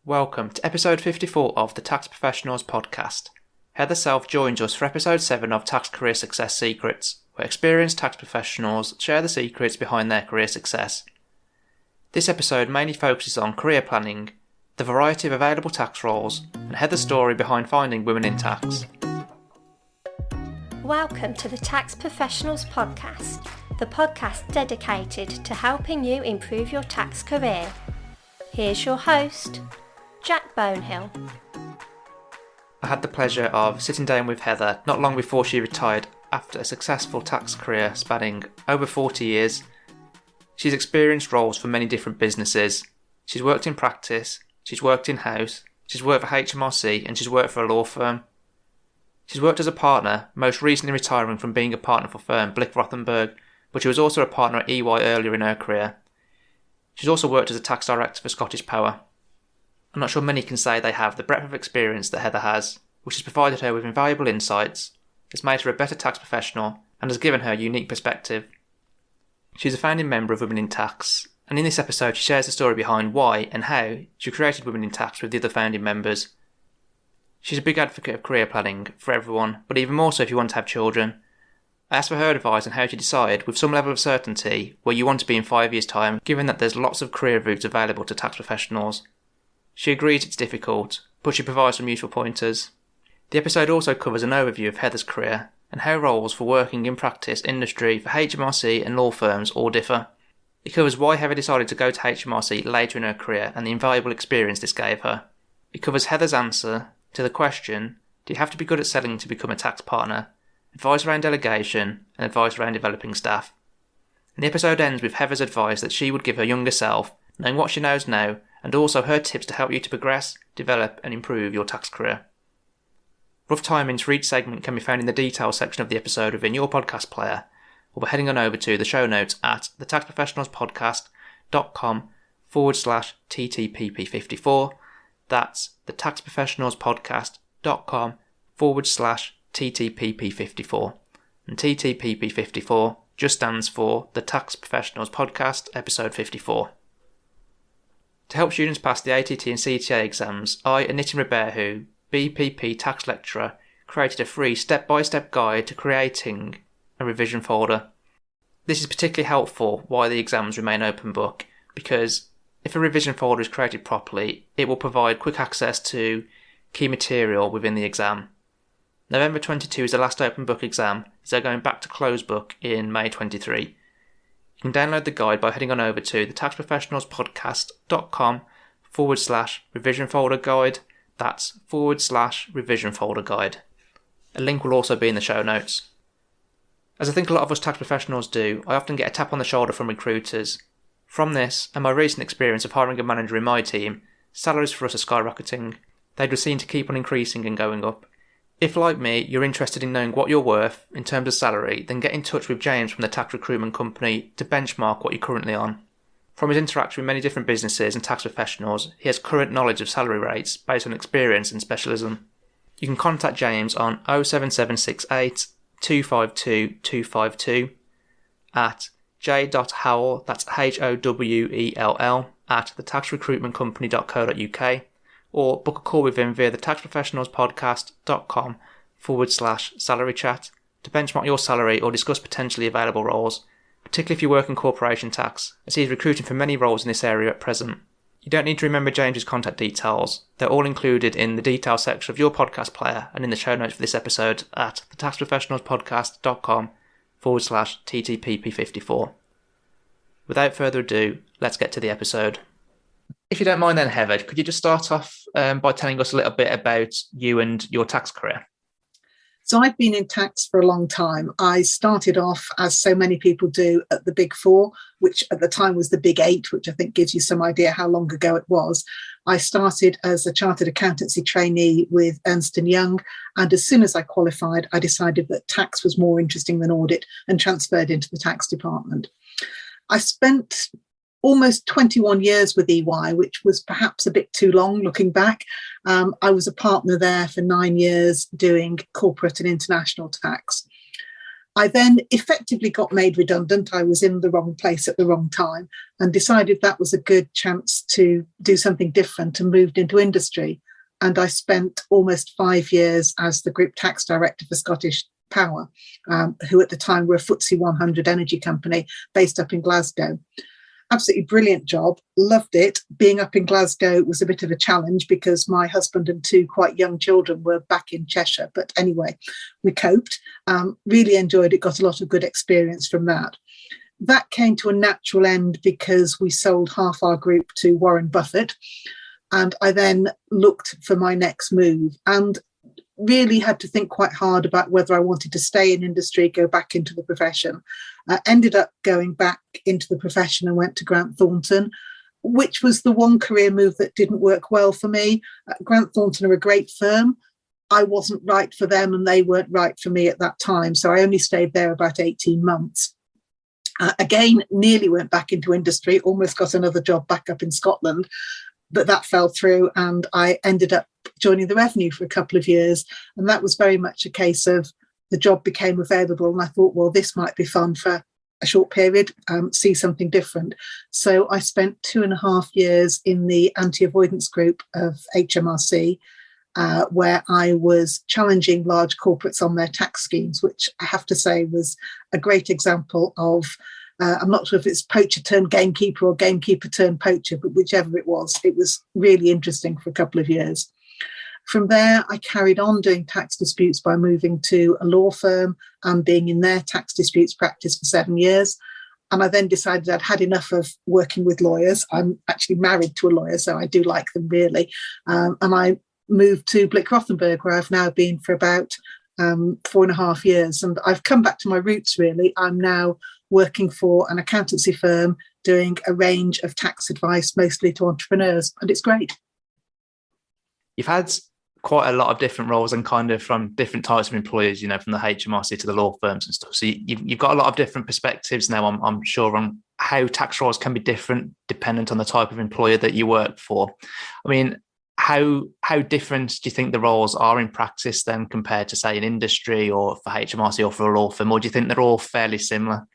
Welcome to episode 54 of the Tax Professionals podcast. Heather Self joins us for episode 7 of Tax Career Success Secrets, where experienced tax professionals share the secrets behind their career success. This episode mainly focuses on career planning, the variety of available tax roles, and Heather's story behind finding women in tax. Welcome to the Tax Professionals podcast, the podcast dedicated to helping you improve your tax career. Here's your host, Jack Bonehill. I had the pleasure of sitting down with Heather not long before she retired after a successful tax career spanning over 40 years. She's experienced roles for many different businesses. She's worked in practice, she's worked in-house, she's worked for HMRC and she's worked for a law firm. She's worked as a partner, most recently retiring from being a partner for firm Blick Rothenberg, but she was also a partner at EY earlier in her career. She's also worked as a tax director for Scottish Power. I'm not sure many can say they have the breadth of experience that Heather has, which has provided her with invaluable insights, has made her a better tax professional, and has given her a unique perspective. She's a founding member of Women in Tax, and in this episode she shares the story behind why and how she created Women in Tax with the other founding members. She's a big advocate of career planning for everyone, but even more so if you want to have children. I asked for her advice on how to decide, with some level of certainty, where you want to be in 5 years' time, given that there's lots of career routes available to tax professionals. She agrees it's difficult, but she provides some useful pointers. The episode also covers an overview of Heather's career and how roles for working in practice industry for HMRC and law firms all differ. It covers why Heather decided to go to HMRC later in her career and the invaluable experience this gave her. It covers Heather's answer to the question, do you have to be good at selling to become a tax partner? Advice around delegation and advice around developing staff. And the episode ends with Heather's advice that she would give her younger self, knowing what she knows now, and also her tips to help you to progress, develop and improve your tax career. Rough timings for each segment can be found in the details section of the episode within your podcast player, or by heading on over to the show notes at thetaxprofessionalspodcast.com/TTPP54. That's thetaxprofessionalspodcast.com/TTPP54. And TTPP54 just stands for the Tax Professionals Podcast, episode 54. To help students pass the ATT and CTA exams, I and Nitin Rabehu, BPP tax lecturer, created a free step-by-step guide to creating a revision folder. This is particularly helpful while the exams remain open book, because if a revision folder is created properly, it will provide quick access to key material within the exam. November 22 is the last open book exam, as they're going back to closed book in May 23. You can download the guide by heading on over to thetaxprofessionalspodcast.com/revision folder guide. That's /revision folder guide. A link will also be in the show notes. As I think a lot of us tax professionals do, I often get a tap on the shoulder from recruiters. From this, and my recent experience of hiring a manager in my team, salaries for us are skyrocketing. They'd be seen to keep on increasing and going up. If, like me, you're interested in knowing what you're worth in terms of salary, then get in touch with James from the tax recruitment company to benchmark what you're currently on. From his interaction with many different businesses and tax professionals, he has current knowledge of salary rates based on experience and specialism. You can contact James on 07768 252 252 at j.howell, that's HOWELL, at thetaxrecruitmentcompany.co.uk, or book a call with him via the taxprofessionalspodcast.com/salary chat to benchmark your salary or discuss potentially available roles, particularly if you work in corporation tax, as he is recruiting for many roles in this area at present. You don't need to remember James's contact details. They're all included in the details section of your podcast player and in the show notes for this episode at thetaxprofessionalspodcast.com/TTPP54. Without further ado, let's get to the episode. If you don't mind then, Heather, could you just start off by telling us a little bit about you and your tax career? So I've been in tax for a long time. I started off, as so many people do, at the Big Four, which at the time was the Big Eight, which I think gives you some idea how long ago it was. I started as a chartered accountancy trainee with Ernst & Young, and as soon as I qualified, I decided that tax was more interesting than audit and transferred into the tax department. I spent almost 21 years with EY, which was perhaps a bit too long looking back. I was a partner there for 9 years doing corporate and international tax. I then effectively got made redundant. I was in the wrong place at the wrong time and decided that was a good chance to do something different and moved into industry. And I spent almost 5 years as the Group Tax Director for Scottish Power, who at the time were a FTSE 100 energy company based up in Glasgow. Absolutely brilliant job, loved it. Being up in Glasgow was a bit of a challenge because my husband and 2 quite young children were back in Cheshire. But anyway, we coped, really enjoyed it, got a lot of good experience from that. That came to a natural end because we sold half our group to Warren Buffett. And I then looked for my next move and really had to think quite hard about whether I wanted to stay in industry, go back into the profession. Ended up going back into the profession and went to Grant Thornton, which was the one career move that didn't work well for me. Grant Thornton are a great firm. I wasn't right for them and they weren't right for me at that time. So I only stayed there about 18 months. Again, nearly went back into industry, almost got another job back up in Scotland, but that fell through and I ended up joining the revenue for a couple of years. And that was very much a case of the job became available and I thought, well, this might be fun for a short period, see something different. So I spent 2.5 years in the anti-avoidance group of HMRC, where I was challenging large corporates on their tax schemes, which I have to say was a great example of I'm not sure if it's poacher turned gamekeeper or gamekeeper turned poacher, but whichever it was really interesting for a couple of years. From there, I carried on doing tax disputes by moving to a law firm and being in their tax disputes practice for 7 years. And I then decided I'd had enough of working with lawyers. I'm actually married to a lawyer, so I do like them really. And I moved to Blick Rothenberg, where I've now been for about 4.5 years. And I've come back to my roots, really. I'm now working for an accountancy firm doing a range of tax advice, mostly to entrepreneurs, and it's great. You've had quite a lot of different roles and kind of from different types of employers, you know, from the HMRC to the law firms and stuff. So you've got a lot of different perspectives now, I'm sure, on how tax roles can be different dependent on the type of employer that you work for. I mean, how different do you think the roles are in practice then compared to, say, an industry or for HMRC or for a law firm? Or do you think they're all fairly similar?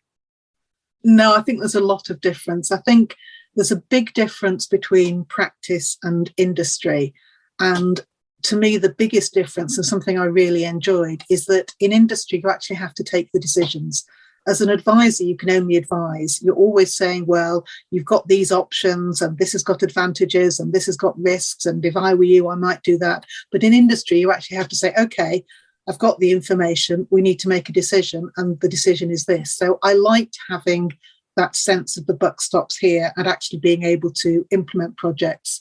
No, I think there's a lot of difference. I think there's a big difference between practice and industry. And to me, the biggest difference, and something I really enjoyed, is that in industry, you actually have to take the decisions. As an advisor, you can only advise. You're always saying, well, you've got these options and this has got advantages and this has got risks. And if I were you, I might do that. But in industry, you actually have to say, OK, I've got the information. We need to make a decision. And the decision is this. So I liked having that sense of the buck stops here and actually being able to implement projects.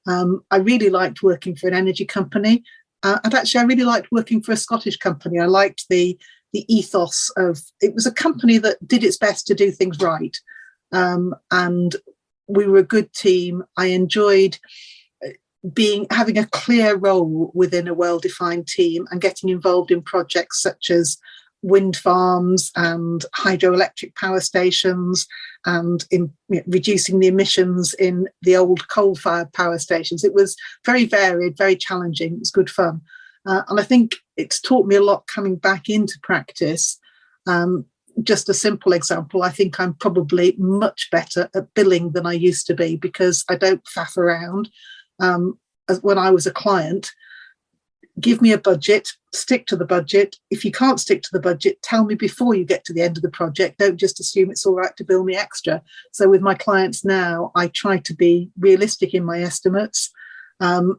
I really liked working for an energy company. And actually, I really liked working for a Scottish company. I liked the ethos of, it was a company that did its best to do things right. And we were a good team. I enjoyed having a clear role within a well-defined team and getting involved in projects such as wind farms and hydroelectric power stations and in reducing the emissions in the old coal-fired power stations. It was very varied, very challenging. It was good fun. And I think it's taught me a lot coming back into practice. Just a simple example, I think I'm probably much better at billing than I used to be because I don't faff around. When I was a client, give me a budget, stick to the budget. If you can't stick to the budget, tell me before you get to the end of the project. Don't just assume it's all right to bill me extra. So with my clients now, I try to be realistic in my estimates,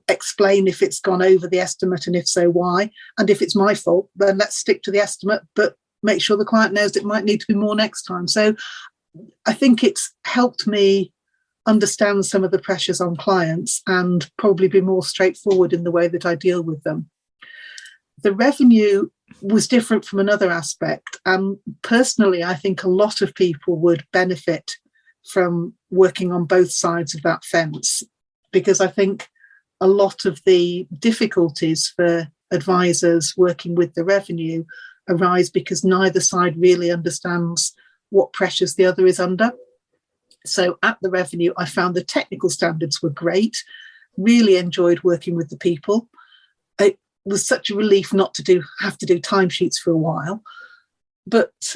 explain if it's gone over the estimate and if so, why. And if it's my fault, then let's stick to the estimate, but make sure the client knows it might need to be more next time. So I think it's helped me understand some of the pressures on clients and probably be more straightforward in the way that I deal with them. The revenue was different from another aspect. Personally, I think a lot of people would benefit from working on both sides of that fence, because I think a lot of the difficulties for advisors working with the revenue arise because neither side really understands what pressures the other is under. So at the revenue, I found the technical standards were great, really enjoyed working with the people. It was such a relief not to have to do timesheets for a while. but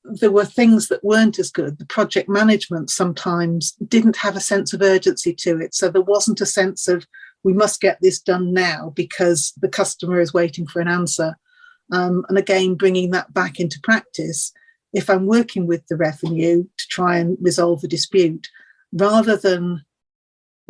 there were things that weren't as good. The project management sometimes didn't have a sense of urgency to it. So there wasn't a sense of, we must get this done now because the customer is waiting for an answer. And again, bringing that back into practice, if I'm working with the revenue to try and resolve a dispute, rather than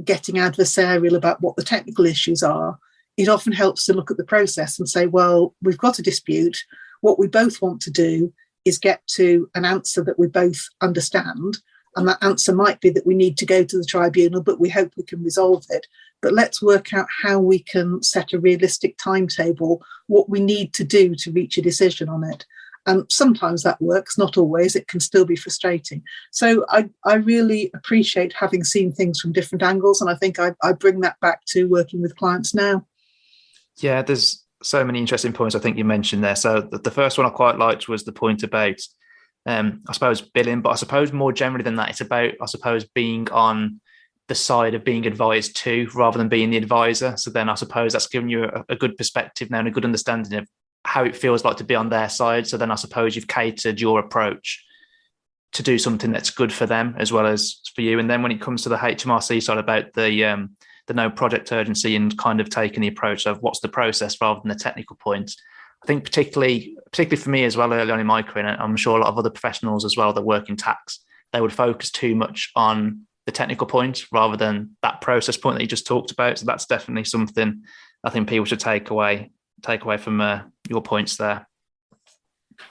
getting adversarial about what the technical issues are, it often helps to look at the process and say, well, we've got a dispute. What we both want to do is get to an answer that we both understand. And that answer might be that we need to go to the tribunal, but we hope we can resolve it. But let's work out how we can set a realistic timetable, what we need to do to reach a decision on it. And sometimes that works, not always. It can still be frustrating. So I really appreciate having seen things from different angles. And I think I bring that back to working with clients now. Yeah, there's so many interesting points I think you mentioned there. So the first one I quite liked was the point about, I suppose, billing, but I suppose more generally than that, it's about, I suppose, being on the side of being advised to rather than being the advisor. So then I suppose that's given you a good perspective now and a good understanding of how it feels like to be on their side. So then I suppose you've catered your approach to do something that's good for them as well as for you. And then when it comes to the HMRC side about the no project urgency and kind of taking the approach of what's the process rather than the technical points, I think particularly for me as well early on in my career, and I'm sure a lot of other professionals as well that work in tax, they would focus too much on the technical point rather than that process point that you just talked about. So that's definitely something I think people should take away from your points there.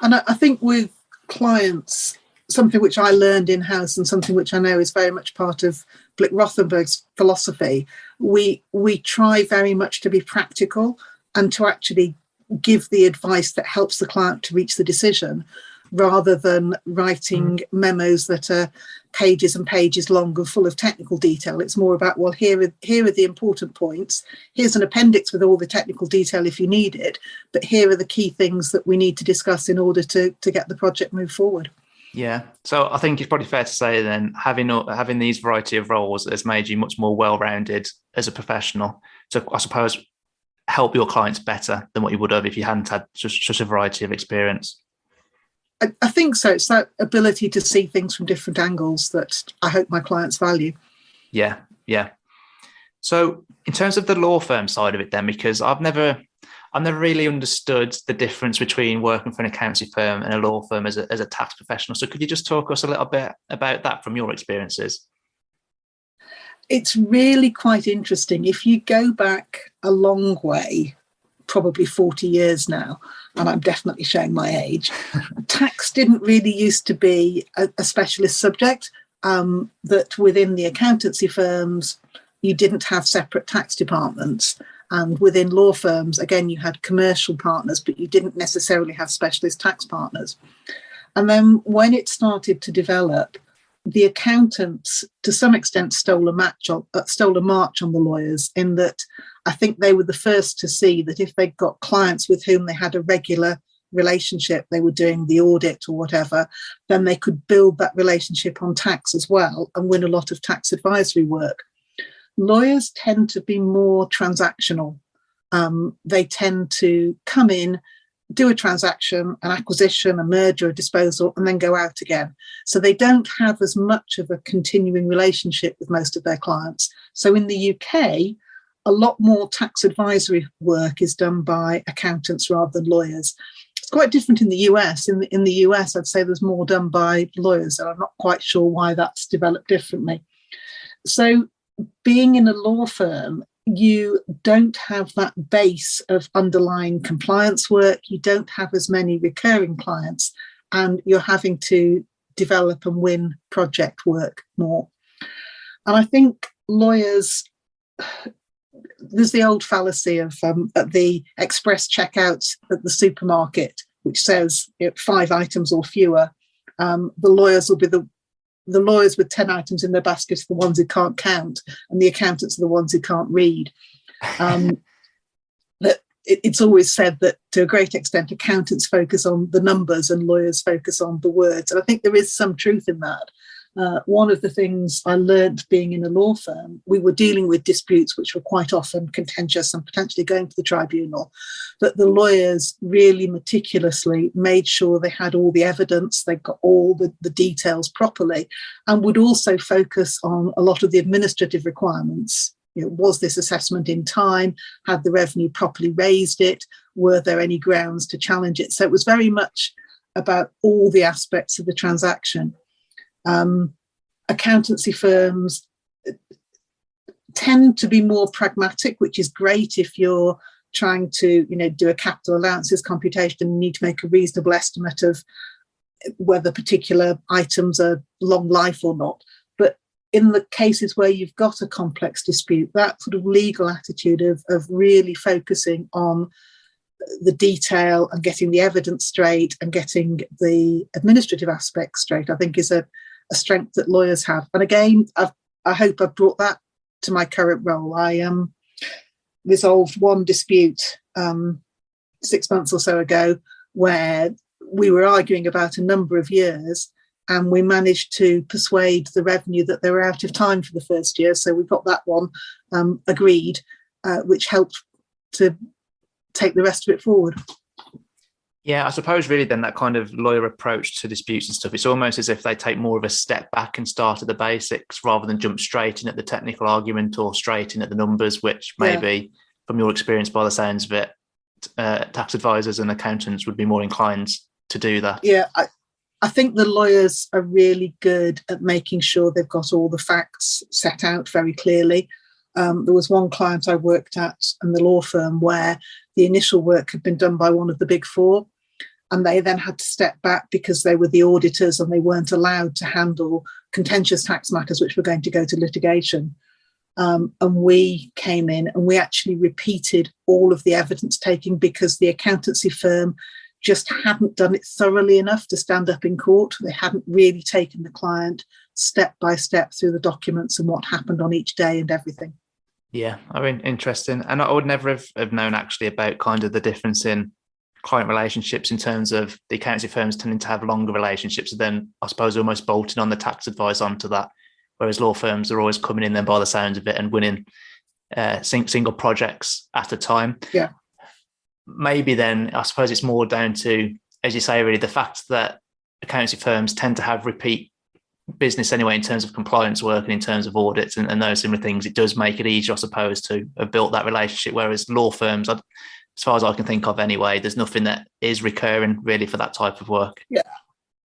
And I think with clients, something which I learned in-house and something which I know is very much part of Blick-Rothenberg's philosophy, we try very much to be practical and to actually give the advice that helps the client to reach the decision, rather than writing memos that are pages and pages long and full of technical detail. It's more about, well, here are the important points. Here's an appendix with all the technical detail if you need it, but here are the key things that we need to discuss in order to get the project moved forward. Yeah. So I think it's probably fair to say then having these variety of roles has made you much more well-rounded as a professional. So I suppose help your clients better than what you would have if you hadn't had such a variety of experience. I think so. It's that ability to see things from different angles that I hope my clients value. Yeah. So in terms of the law firm side of it then, because I've never really understood the difference between working for an accountancy firm and a law firm as a tax professional. So could you just talk us a little bit about that from your experiences? It's really quite interesting. If you go back a long way, probably 40 years now, and I'm definitely showing my age, tax didn't really used to be a specialist subject, that within the accountancy firms, you didn't have separate tax departments. And within law firms, again, you had commercial partners, but you didn't necessarily have specialist tax partners. And then when it started to develop, the accountants, to some extent, stole a march on the lawyers, in that I think they were the first to see that if they'd got clients with whom they had a regular relationship, they were doing the audit or whatever, then they could build that relationship on tax as well and win a lot of tax advisory work. Lawyers tend to be more transactional. They tend to come in, do a transaction, an acquisition, a merger, a disposal, and then go out again. So they don't have as much of a continuing relationship with most of their clients. So in the UK, a lot more tax advisory work is done by accountants rather than lawyers. It's quite different in the US. In the US, I'd say there's more done by lawyers, and I'm not quite sure why that's developed differently. So being in a law firm, you don't have that base of underlying compliance work. You don't have as many recurring clients, and you're having to develop and win project work more. And I think lawyers, there's the old fallacy of at the express checkouts at the supermarket, which says 5 items or fewer. The lawyers will be the lawyers with 10 items in their basket are the ones who can't count, and the accountants are the ones who can't read. It's always said that to a great extent, accountants focus on the numbers and lawyers focus on the words. And I think there is some truth in that. One of the things I learned being in a law firm, we were dealing with disputes which were quite often contentious and potentially going to the tribunal, but the lawyers really meticulously made sure they had all the evidence, they got all the details properly, and would also focus on a lot of the administrative requirements. Was this assessment in time? Had the revenue properly raised it? Were there any grounds to challenge it? So it was very much about all the aspects of the transaction. Accountancy firms tend to be more pragmatic, which is great if you're trying to, do a capital allowances computation and you need to make a reasonable estimate of whether particular items are long life or not. But in the cases where you've got a complex dispute, that sort of legal attitude of really focusing on the detail and getting the evidence straight and getting the administrative aspects straight, I think is a strength that lawyers have. And again, I hope I've brought that to my current role. I resolved one dispute 6 months or so ago where we were arguing about a number of years, and we managed to persuade the revenue that they were out of time for the first year. So we got that one agreed, which helped to take the rest of it forward. Yeah, I suppose really then that kind of lawyer approach to disputes and stuff, it's almost as if they take more of a step back and start at the basics rather than jump straight in at the technical argument or straight in at the numbers, which maybe from your experience by the sounds of it, tax advisors and accountants would be more inclined to do that. Yeah, I think the lawyers are really good at making sure they've got all the facts set out very clearly. There was one client I worked at in the law firm where the initial work had been done by one of the big four, and they then had to step back because they were the auditors and they weren't allowed to handle contentious tax matters which were going to go to litigation. And we came in and we actually repeated all of the evidence taking because the accountancy firm just hadn't done it thoroughly enough to stand up in court. They hadn't really taken the client step by step through the documents and what happened on each day and everything. Yeah, I mean, interesting. And I would never have known actually about kind of the difference in client relationships in terms of the accountancy firms tending to have longer relationships, and then I suppose almost bolting on the tax advice onto that, whereas law firms are always coming in then by the sounds of it and winning single projects at a time. Yeah. Maybe then I suppose it's more down to, as you say, really the fact that accountancy firms tend to have repeat business anyway in terms of compliance work and in terms of audits and those similar things. It does make it easier, I suppose, to have built that relationship, whereas law firms, as far as I can think of anyway, there's nothing that is recurring really for that type of work. Yeah.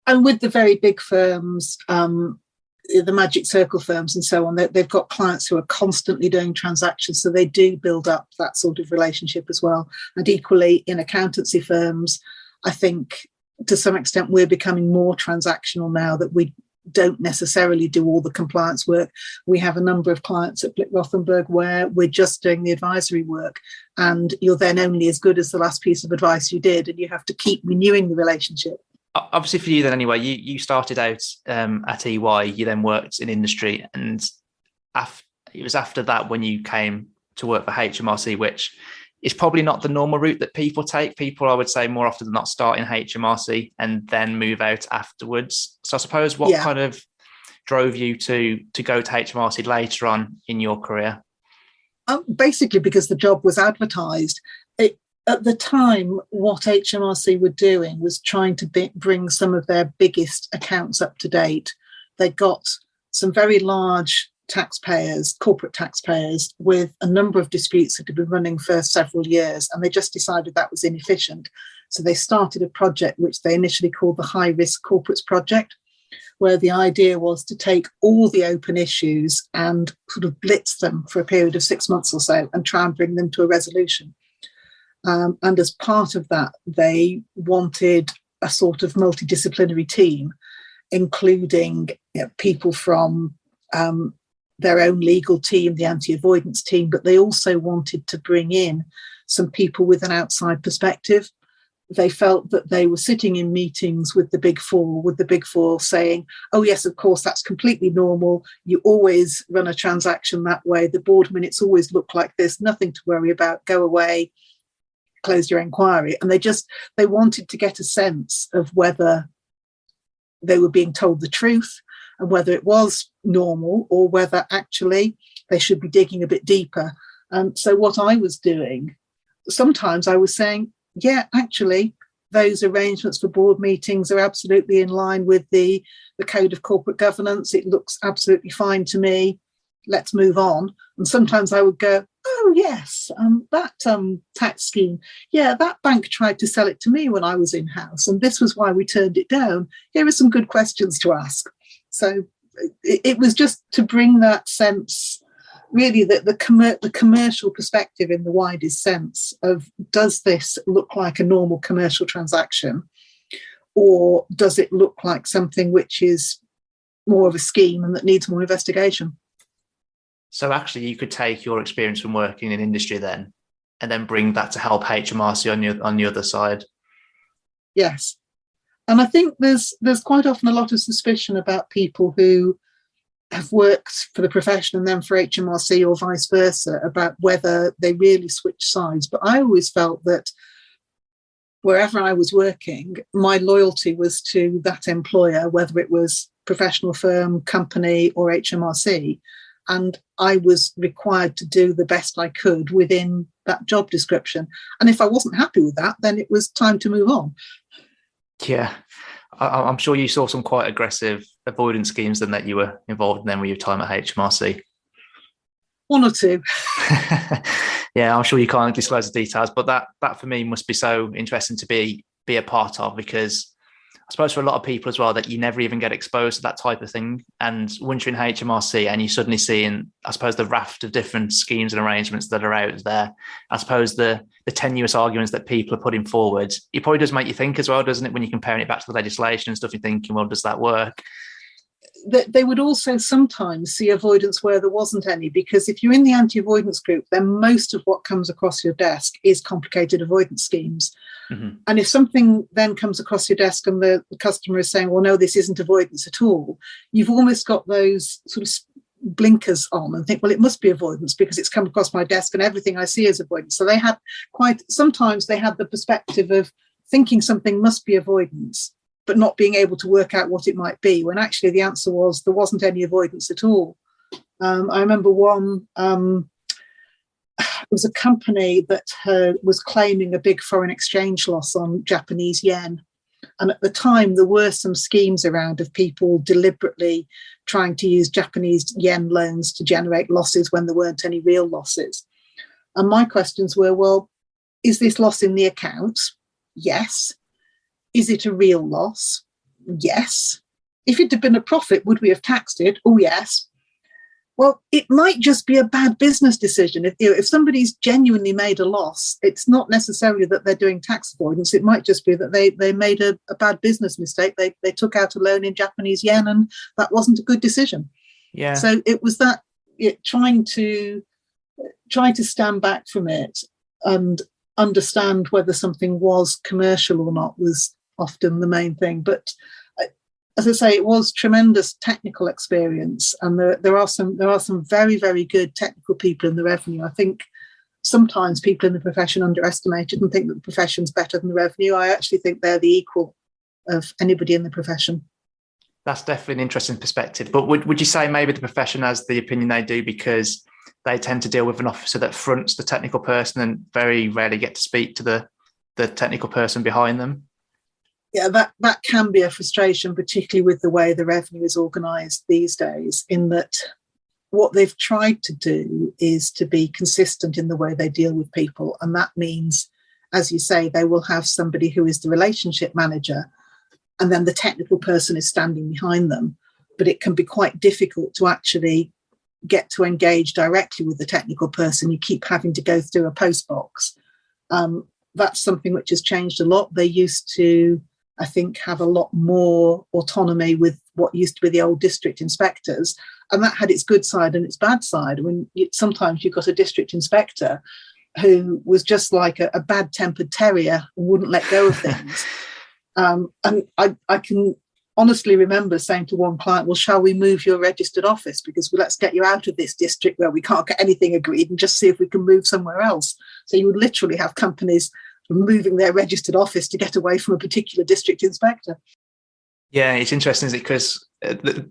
And with the very big firms, the magic circle firms and so on, they've got clients who are constantly doing transactions, so they do build up that sort of relationship as well. And equally in accountancy firms, I think to some extent we're becoming more transactional now, that we don't necessarily do all the compliance work. We have a number of clients at Blick Rothenberg where we're just doing the advisory work, and you're then only as good as the last piece of advice you did, and you have to keep renewing the relationship. Obviously for you then anyway, you started out at EY, you then worked in industry, and it was after that when you came to work for HMRC, which is probably not the normal route that people take. People, I would say, more often than not start in HMRC and then move out afterwards. So I suppose what kind of drove you to go to HMRC later on in your career? Basically because the job was advertised. At the time, what HMRC were doing was trying to bring some of their biggest accounts up to date. They got some very large taxpayers, corporate taxpayers, with a number of disputes that had been running for several years, and they just decided that was inefficient. So they started a project which they initially called the High Risk Corporates Project, where the idea was to take all the open issues and sort of blitz them for a period of 6 months or so and try and bring them to a resolution. And as part of that, they wanted a sort of multidisciplinary team, including people from their own legal team, the anti-avoidance team, but they also wanted to bring in some people with an outside perspective. They felt that they were sitting in meetings with the Big Four saying, oh, yes, of course, that's completely normal. You always run a transaction that way. The board minutes always look like this. Nothing to worry about. Go away. Close your inquiry. And they wanted to get a sense of whether they were being told the truth, and whether it was normal or whether actually they should be digging a bit deeper. So what I was doing, sometimes I was saying, yeah, actually, those arrangements for board meetings are absolutely in line with the Code of Corporate Governance. It looks absolutely fine to me. Let's move on. And sometimes I would go, oh, yes, that tax scheme. Yeah, that bank tried to sell it to me when I was in-house, and this was why we turned it down. Here are some good questions to ask. So it was just to bring that sense, really, the commercial perspective in the widest sense of, does this look like a normal commercial transaction, or does it look like something which is more of a scheme and that needs more investigation? So actually, you could take your experience from working in industry then, and then bring that to help HMRC on the other side. Yes, and I think there's quite often a lot of suspicion about people who have worked for the profession and then for HMRC or vice versa, about whether they really switch sides. But I always felt that wherever I was working, my loyalty was to that employer, whether it was professional firm, company, or HMRC. And I was required to do the best I could within that job description. And if I wasn't happy with that, then it was time to move on. Yeah, I'm sure you saw some quite aggressive avoidance schemes then that you were involved in then with your time at HMRC. One or two. Yeah, I'm sure you can't disclose the details, but that for me must be so interesting to be a part of, because I suppose for a lot of people as well, that you never even get exposed to that type of thing. And once you're in HMRC and you're suddenly seeing, I suppose, the raft of different schemes and arrangements that are out there, I suppose the tenuous arguments that people are putting forward, it probably does make you think as well, doesn't it? When you're comparing it back to the legislation and stuff, you're thinking, well, does that work? They would also sometimes see avoidance where there wasn't any, because if you're in the anti-avoidance group, then most of what comes across your desk is complicated avoidance schemes. Mm-hmm. And if something then comes across your desk and the customer is saying, well, no, this isn't avoidance at all, you've almost got those sort of blinkers on and think, well, it must be avoidance because it's come across my desk and everything I see is avoidance. So they had sometimes they had the perspective of thinking something must be avoidance, but not being able to work out what it might be, when actually the answer was there wasn't any avoidance at all. I remember one, it was a company that was claiming a big foreign exchange loss on Japanese yen. And at the time, there were some schemes around of people deliberately trying to use Japanese yen loans to generate losses when there weren't any real losses. And my questions were, well, is this loss in the account? Yes. Is it a real loss? Yes. If it had been a profit, would we have taxed it? Oh, yes. Well, it might just be a bad business decision. If somebody's genuinely made a loss, it's not necessarily that they're doing tax avoidance. It might just be that they made a bad business mistake. They took out a loan in Japanese yen and that wasn't a good decision. Yeah. So it was that trying to stand back from it and understand whether something was commercial or not was often the main thing. But as I say, it was tremendous technical experience, and there are some very, very good technical people in the revenue. I think sometimes people in the profession underestimate it and think that the profession's better than the revenue. I actually think they're the equal of anybody in the profession. That's definitely an interesting perspective. But would you say maybe the profession has the opinion they do because they tend to deal with an officer that fronts the technical person and very rarely get to speak to the technical person behind them? Yeah, that can be a frustration, particularly with the way the revenue is organised these days, in that what they've tried to do is to be consistent in the way they deal with people. And that means, as you say, they will have somebody who is the relationship manager and then the technical person is standing behind them. But it can be quite difficult to actually get to engage directly with the technical person. You keep having to go through a post box. That's something which has changed a lot. They used to, I think, have a lot more autonomy with what used to be the old district inspectors. And that had its good side and its bad side. Sometimes you got a district inspector who was just like a bad-tempered terrier and wouldn't let go of things. And I can honestly remember saying to one client, well, shall we move your registered office? Because let's get you out of this district where we can't get anything agreed and just see if we can move somewhere else. So you would literally have companies moving their registered office to get away from a particular district inspector. Yeah, it's interesting, isn't it? Because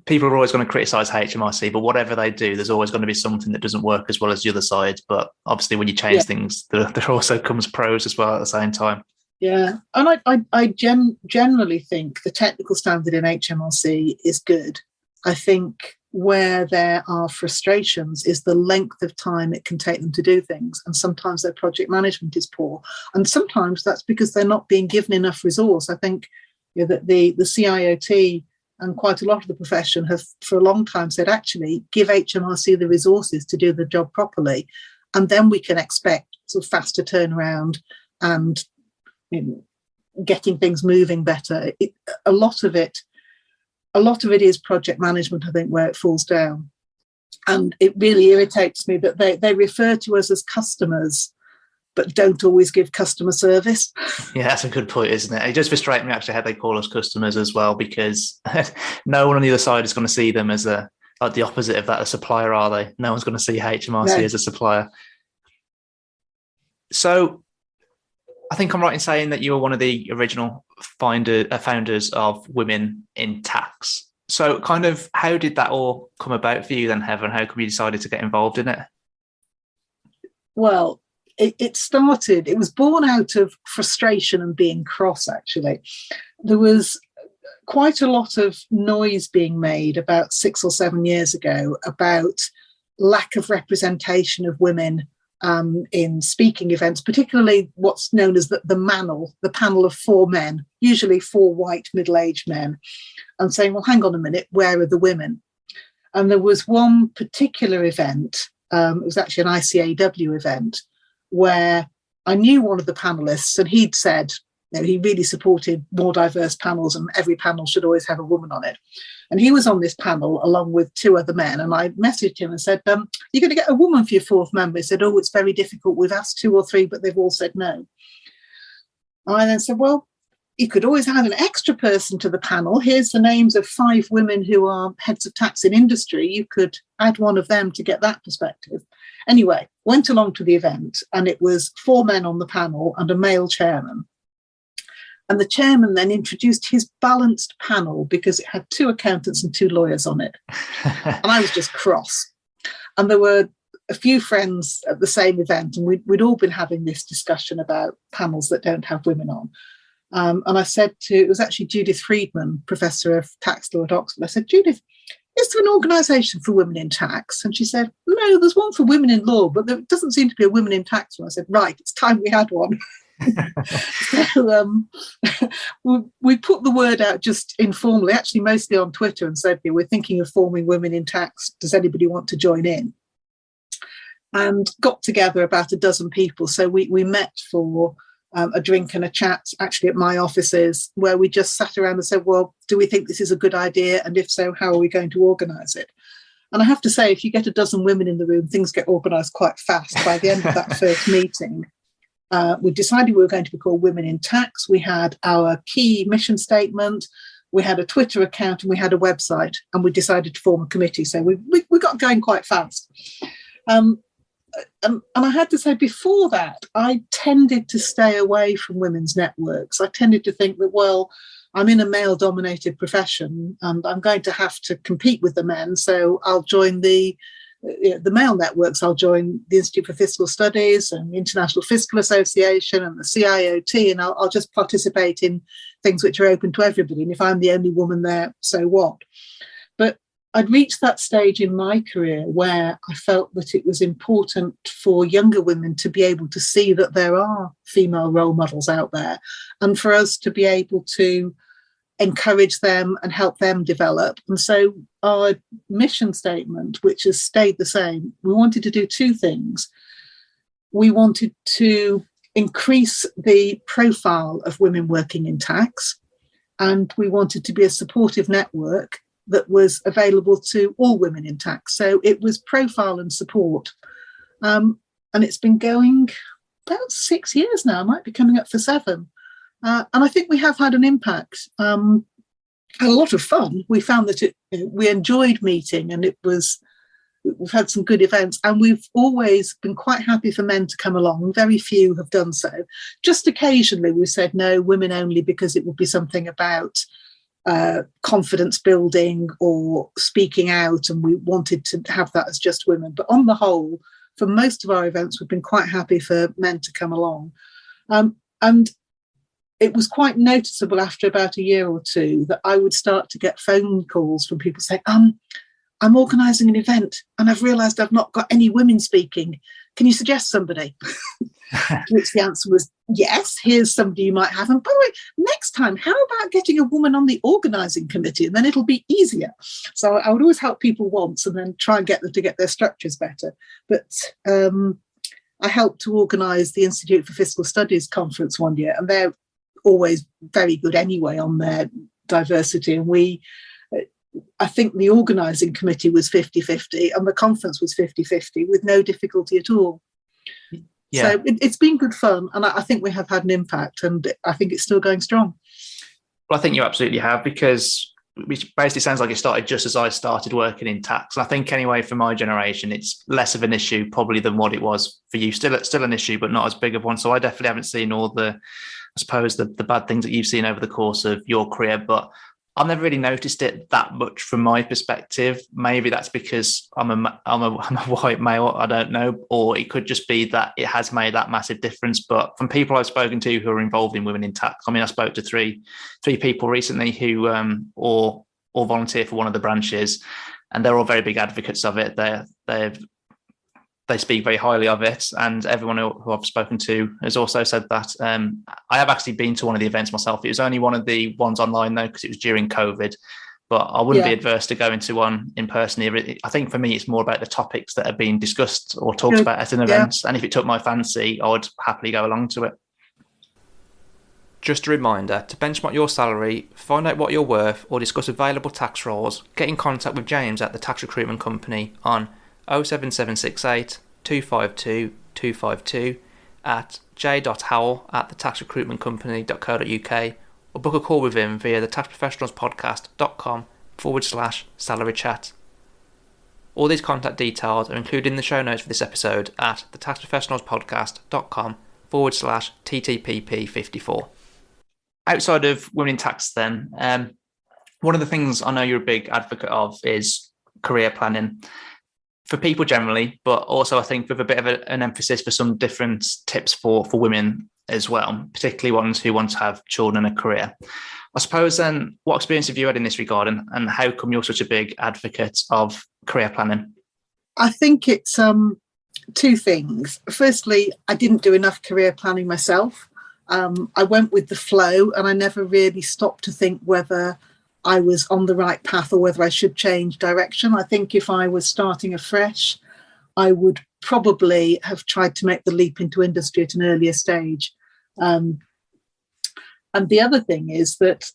people are always going to criticise HMRC, but whatever they do, there's always going to be something that doesn't work as well as the other side. But obviously, when you change Yeah. things, there also comes pros as well at the same time. Yeah, and I generally think the technical standard in HMRC is good. I think where there are frustrations is the length of time it can take them to do things, and sometimes their project management is poor, and sometimes that's because they're not being given enough resource. I think that the CIOT and quite a lot of the profession have for a long time said, actually, give HMRC the resources to do the job properly, and then we can expect sort of faster turnaround and getting things moving better. A lot of it is project management, I think, where it falls down. And it really irritates me that they refer to us as customers, but don't always give customer service. Yeah, that's a good point, isn't it? It does frustrate me actually how they call us customers as well, because no one on the other side is going to see them as the opposite of that, a supplier, are they? No one's going to see HMRC as a supplier. So I think I'm right in saying that you were one of the original founders of Women in Tax. So kind of how did that all come about for you then, Heather, and how come you decided to get involved in it? Well, it was born out of frustration and being cross, actually. There was quite a lot of noise being made about 6 or 7 years ago about lack of representation of women in speaking events, particularly what's known as the panel of 4 men, usually 4 white middle-aged men, and saying, well, hang on a minute, where are the women? And there was one particular event, it was actually an ICAW event, where I knew one of the panelists, and he'd said, he really supported more diverse panels and every panel should always have a woman on it. And he was on this panel along with 2 other men. And I messaged him and said, you're going to get a woman for your 4th member. He said, oh, it's very difficult. We've asked 2 or 3, but they've all said no. And I then said, well, you could always add an extra person to the panel. Here's the names of 5 women who are heads of tax in industry. You could add one of them to get that perspective. Anyway, went along to the event, and it was 4 men on the panel and a male chairman. And the chairman then introduced his balanced panel because it had 2 accountants and 2 lawyers on it. And I was just cross. And there were a few friends at the same event, and we'd all been having this discussion about panels that don't have women on. And I said it was actually Judith Friedman, Professor of Tax Law at Oxford. I said, Judith, is there an organisation for women in tax? And she said, no, there's one for women in law, but there doesn't seem to be a women in tax one. I said, right, it's time we had one. So we put the word out just informally, actually mostly on Twitter, and said, we're thinking of forming Women in Tax. Does anybody want to join in? And got together about a dozen people. So we met for a drink and a chat, actually at my offices, where we just sat around and said, well, do we think this is a good idea? And if so, how are we going to organise it? And I have to say, if you get a dozen women in the room, things get organised quite fast. By the end of that first meeting, we decided we were going to be called Women in Tax. We had our key mission statement, we had a Twitter account, and we had a website, and we decided to form a committee. So we got going quite fast. And I had to say, before that, I tended to stay away from women's networks. I tended to think that, well, I'm in a male-dominated profession and I'm going to have to compete with the men, so I'll join the male networks. I'll join the Institute for Fiscal Studies and the International Fiscal Association and the CIOT, and I'll just participate in things which are open to everybody. And if I'm the only woman there, so what? But I'd reached that stage in my career where I felt that it was important for younger women to be able to see that there are female role models out there, and for us to be able to encourage them and help them develop. And so our mission statement, which has stayed the same, we wanted to do 2 things. We wanted to increase the profile of women working in tax, and we wanted to be a supportive network that was available to all women in tax. So it was profile and support. And it's been going about 6 years now, might be coming up for 7. And I think we have had an impact. Had a lot of fun. We found that we enjoyed meeting, and we've had some good events, and we've always been quite happy for men to come along. Very few have done so. Just occasionally we said no, women only, because it would be something about confidence building or speaking out, and we wanted to have that as just women. But on the whole, for most of our events, we've been quite happy for men to come along. And it was quite noticeable after about a year or two that I would start to get phone calls from people saying, I'm organising an event and I've realised I've not got any women speaking. Can you suggest somebody? Which the answer was, yes, here's somebody you might have. And by the way, next time, how about getting a woman on the organising committee? And then it'll be easier. So I would always help people once and then try and get them to get their structures better. But I helped to organise the Institute for Fiscal Studies conference one year, and they're always very good anyway on their diversity. And I think the organising committee was 50-50 and the conference was 50-50 with no difficulty at all. Yeah. So it's been good fun, and I think we have had an impact, and I think it's still going strong. Well, I think you absolutely have, because which basically sounds like it started just as I started working in tax. And I think anyway, for my generation, it's less of an issue probably than what it was for you. Still an issue, but not as big of one. So I definitely haven't seen all the, I suppose, the bad things that you've seen over the course of your career, but I've never really noticed it that much from my perspective. Maybe that's because I'm a white male, I don't know, or it could just be that it has made that massive difference. But from people I've spoken to who are involved in women in tax, I mean, I spoke to three people recently who all volunteer for one of the branches, and they're all very big advocates of it. They speak very highly of it, and everyone who I've spoken to has also said that. I have actually been to one of the events myself. It was only one of the ones online though, because it was during COVID, but I wouldn't be adverse to going to one in person. I think for me, it's more about the topics that are being discussed or talked about at an event. And if it took my fancy, I would happily go along to it. Just a reminder, to benchmark your salary, find out what you're worth, or discuss available tax roles, get in contact with James at the Tax Recruitment Company on 07768 252 252, at j.howell@thetaxrecruitmentcompany.co.uk, or book a call with him via the taxprofessionalspodcast.com/salary chat. All these contact details are included in the show notes for this episode at thetaxprofessionalspodcast.com/TTPP54. Outside of women in tax then, one of the things I know you're a big advocate of is career planning for people generally, but also I think with a bit of an emphasis for some different tips for women as well, particularly ones who want to have children and a career. I suppose then, what experience have you had in this regard, and how come you're such a big advocate of career planning? I think it's two things. Firstly, I didn't do enough career planning myself. I went with the flow, and I never really stopped to think whether I was on the right path or whether I should change direction. I think if I was starting afresh, I would probably have tried to make the leap into industry at an earlier stage. And the other thing is that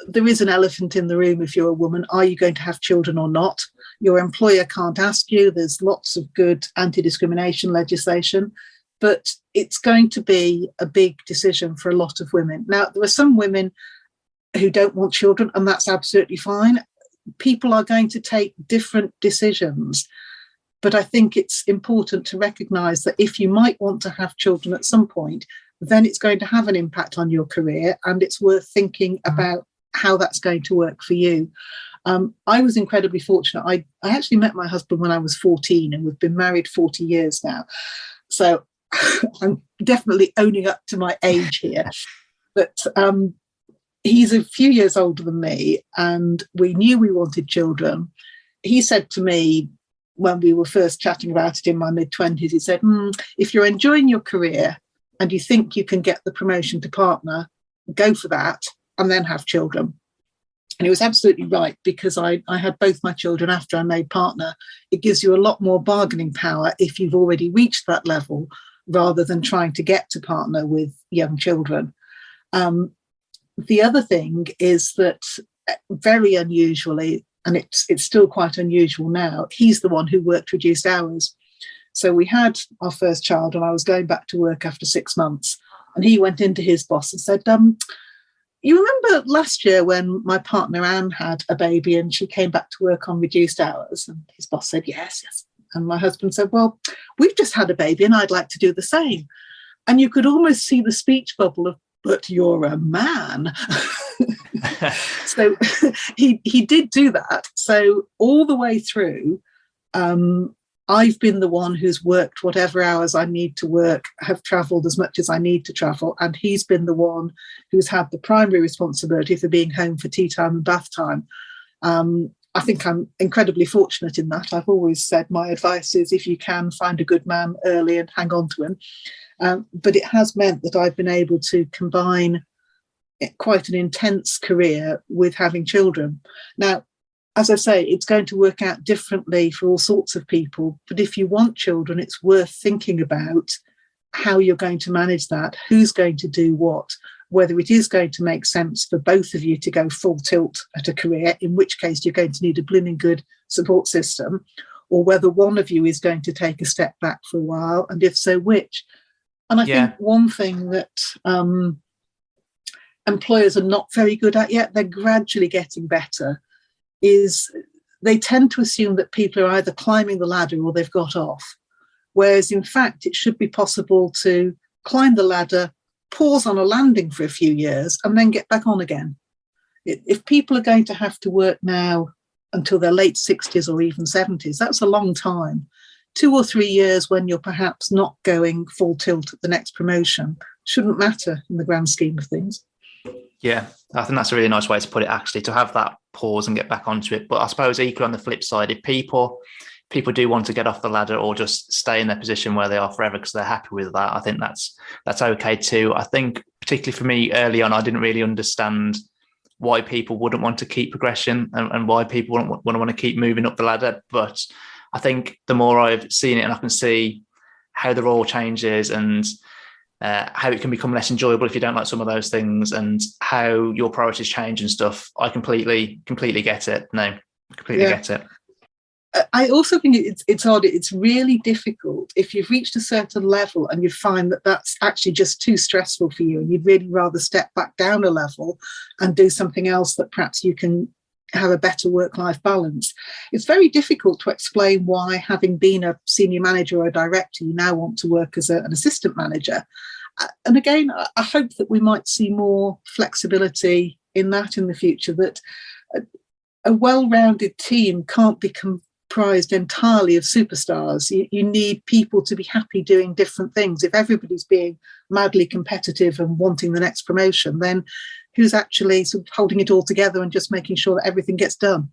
there is an elephant in the room if you're a woman. Are you going to have children or not? Your employer can't ask you. There's lots of good anti-discrimination legislation, but it's going to be a big decision for a lot of women. Now, there are some women who don't want children, and that's absolutely fine. People are going to take different decisions, but I think it's important to recognise that if you might want to have children at some point, then it's going to have an impact on your career, and it's worth thinking about how that's going to work for you. I was incredibly fortunate. I actually met my husband when I was 14, and we've been married 40 years now. So I'm definitely owning up to my age here. But he's a few years older than me, and we knew we wanted children. He said to me when we were first chatting about it in my mid-20s, he said, if you're enjoying your career and you think you can get the promotion to partner, go for that and then have children. And he was absolutely right, because I had both my children after I made partner. It gives you a lot more bargaining power if you've already reached that level, rather than trying to get to partner with young children. The other thing is that very unusually, and it's still quite unusual now, he's the one who worked reduced hours. So we had our first child, and I was going back to work after 6 months, and he went into his boss and said, you remember last year when my partner Anne had a baby and she came back to work on reduced hours? And his boss said, yes. And my husband said, well, we've just had a baby and I'd like to do the same. And you could almost see the speech bubble of, but you're a man. So he did do that. So all the way through, I've been the one who's worked whatever hours I need to work, have travelled as much as I need to travel, and he's been the one who's had the primary responsibility for being home for tea time and bath time. I think I'm incredibly fortunate in that. I've always said my advice is, if you can, find a good man early and hang on to him. But it has meant that I've been able to combine quite an intense career with having children. Now, as I say, it's going to work out differently for all sorts of people. But if you want children, it's worth thinking about how you're going to manage that, who's going to do what, whether it is going to make sense for both of you to go full tilt at a career, in which case you're going to need a blooming good support system, or whether one of you is going to take a step back for a while, and if so, which. And I think one thing that employers are not very good at yet, they're gradually getting better, is they tend to assume that people are either climbing the ladder or they've got off. Whereas in fact, it should be possible to climb the ladder, pause on a landing for a few years, and then get back on again. If people are going to have to work now until their late 60s or even 70s, that's a long time. 2 or 3 years when you're perhaps not going full tilt at the next promotion shouldn't matter in the grand scheme of things. Yeah, I think that's a really nice way to put it, actually, to have that pause and get back onto it. But I suppose equally on the flip side, if people do want to get off the ladder or just stay in their position where they are forever because they're happy with that, I think that's okay too. I think particularly for me early on, I didn't really understand why people wouldn't want to keep progression and why people wouldn't want to keep moving up the ladder. But I think the more I've seen it and I can see how the role changes and how it can become less enjoyable if you don't like some of those things and how your priorities change and stuff, I completely get it. Get it. I also think it's odd. It's really difficult if you've reached a certain level and you find that that's actually just too stressful for you and you'd really rather step back down a level and do something else that perhaps you can have a better work-life balance. It's very difficult to explain why, having been a senior manager or a director, you now want to work as an assistant manager. And again, I hope that we might see more flexibility in that in the future, that a well-rounded team can't be comprised entirely of superstars. You need people to be happy doing different things. If everybody's being madly competitive and wanting the next promotion, then who's actually sort of holding it all together and just making sure that everything gets done?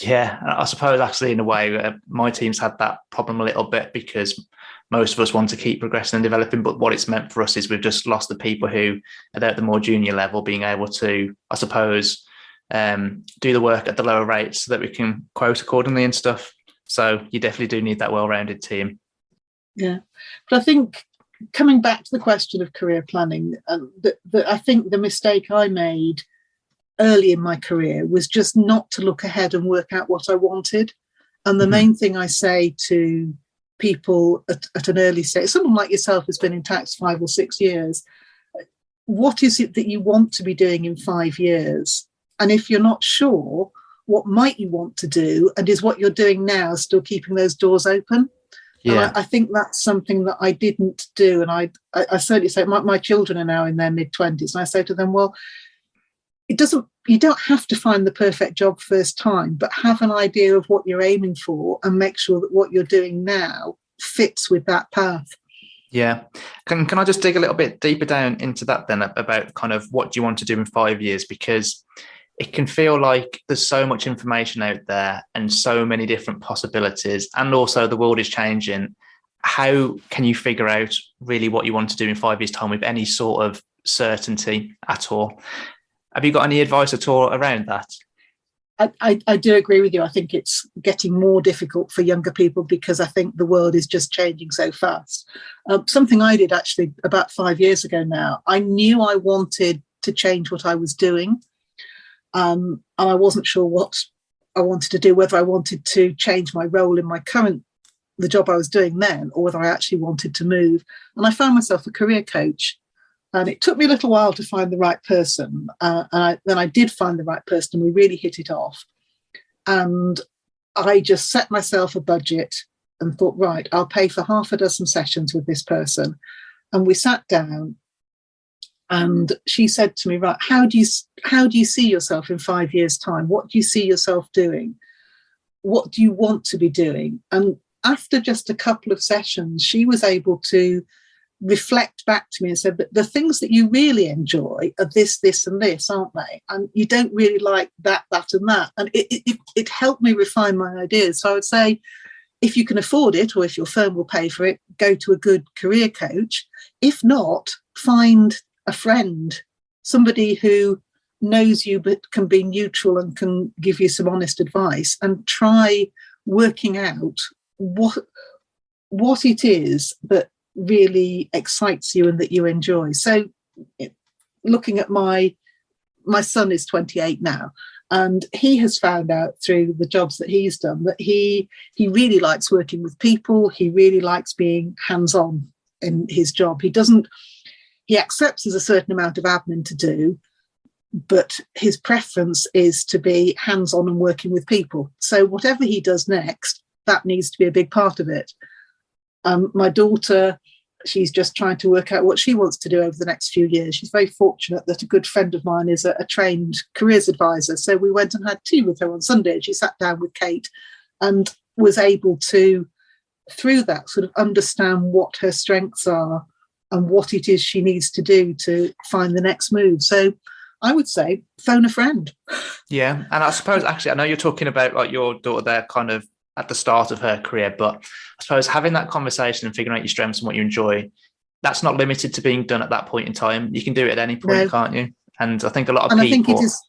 Yeah, I suppose actually in a way, my team's had that problem a little bit because most of us want to keep progressing and developing, but what it's meant for us is we've just lost the people who are there at the more junior level being able to, I suppose, do the work at the lower rates so that we can quote accordingly and stuff. So you definitely do need that well-rounded team. Yeah, but I think coming back to the question of career planning, I think the mistake I made early in my career was just not to look ahead and work out what I wanted. And the main thing I say to people at an early stage, someone like yourself who's been in tax 5 or 6 years, what is it that you want to be doing in 5 years? And if you're not sure, what might you want to do? And is what you're doing now still keeping those doors open? Yeah. And I think that's something that I didn't do. And I certainly say my children are now in their mid-20s. And I say to them, well, you don't have to find the perfect job first time, but have an idea of what you're aiming for and make sure that what you're doing now fits with that path. Yeah. Can I just dig a little bit deeper down into that then about kind of what do you want to do in 5 years? Because it can feel like there's so much information out there and so many different possibilities, and also the world is changing. How can you figure out really what you want to do in 5 years' time with any sort of certainty at all? Have you got any advice at all around that? I do agree with you. I think it's getting more difficult for younger people because I think the world is just changing so fast. Something I did actually about 5 years ago now, I knew I wanted to change what I was doing. And I wasn't sure what I wanted to do, whether I wanted to change my role in the job I was doing then, or whether I actually wanted to move. And I found myself a career coach. And it took me a little while to find the right person. Then I did find the right person and we really hit it off. And I just set myself a budget and thought, right, I'll pay for 6 sessions with this person. And we sat down And she said to me, right, how do you see yourself in 5 years' time? What do you see yourself doing? What do you want to be doing? And after just a couple of sessions, she was able to reflect back to me and said that the things that you really enjoy are this, this, and this, aren't they? And you don't really like that, and that. And it helped me refine my ideas. So I would say, if you can afford it, or if your firm will pay for it, go to a good career coach. If not, find a friend, somebody who knows you but can be neutral and can give you some honest advice, and try working out what it is that really excites you and that you enjoy. So looking at my son is 28 now, and he has found out through the jobs that he's done that he really likes working with people. He really likes being hands-on in his job. He accepts there's a certain amount of admin to do, but his preference is to be hands-on and working with people. So whatever he does next, that needs to be a big part of it. My daughter, she's just trying to work out what she wants to do over the next few years. She's very fortunate that a good friend of mine is a trained careers advisor. So we went and had tea with her on Sunday. She sat down with Kate and was able to, through that, sort of understand what her strengths are and what it is she needs to do to find the next move. So I would say phone a friend. Yeah. And I suppose, actually, I know you're talking about like your daughter there kind of at the start of her career, but I suppose having that conversation and figuring out your strengths and what you enjoy, that's not limited to being done at that point in time. You can do it at any point, can't you? And I think a lot of people... I think it is,